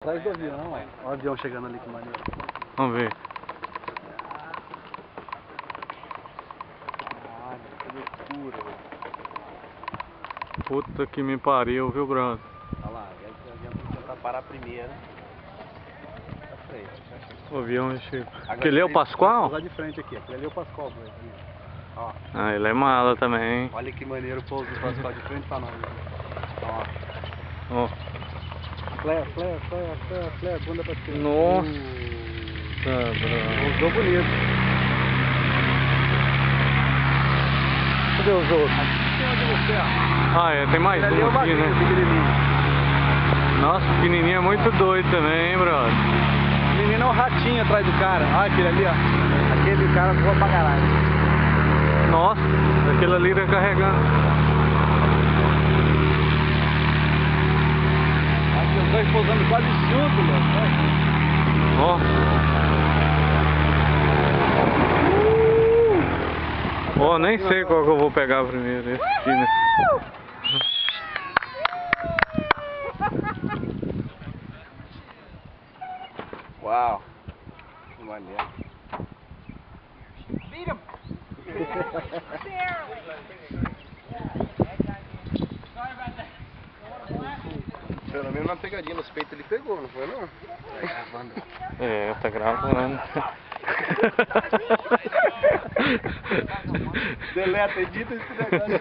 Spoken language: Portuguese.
Atrás do avião, ó. Olha o avião chegando ali, que maneiro. Vamos ver. Caralho, que loucura, velho. Puta que me pariu, viu, brother? Olha lá, esse avião tem que tentar parar primeiro. Pra frente. O avião chega. Agora Aquele é o Pascoal? Vou de frente aqui. Aquele ali é o Pascoal, velho. Ó. Ah, ele é mala também. Olha que maneiro o pouso do Pascoal de frente pra nós. Ó. Ó. Flare, bunda pra cima. Nossa, brother. Pousou bonito. Cadê os outros? Aqui tem onde você, ó. Ah, é, tem mais Ali é um o aqui, magrinho, né? pequenininho. Nossa, o pequenininho é muito doido também, hein, brother? O menino é um ratinho atrás do cara. Olha aquele ali, ó. Aquele cara voa pra caralho. Nossa, aquele ali tá carregando. Aqui os dois pousando quase junto, mano. Ó. Ó, nem sei qual que eu vou pegar primeiro. Esse aqui, né? Uau. Que maneiro. Beat him! Pelo menos uma pegadinha nos peitos ele pegou, não foi não? É, tá gravando. Deleta, edita esse negócio.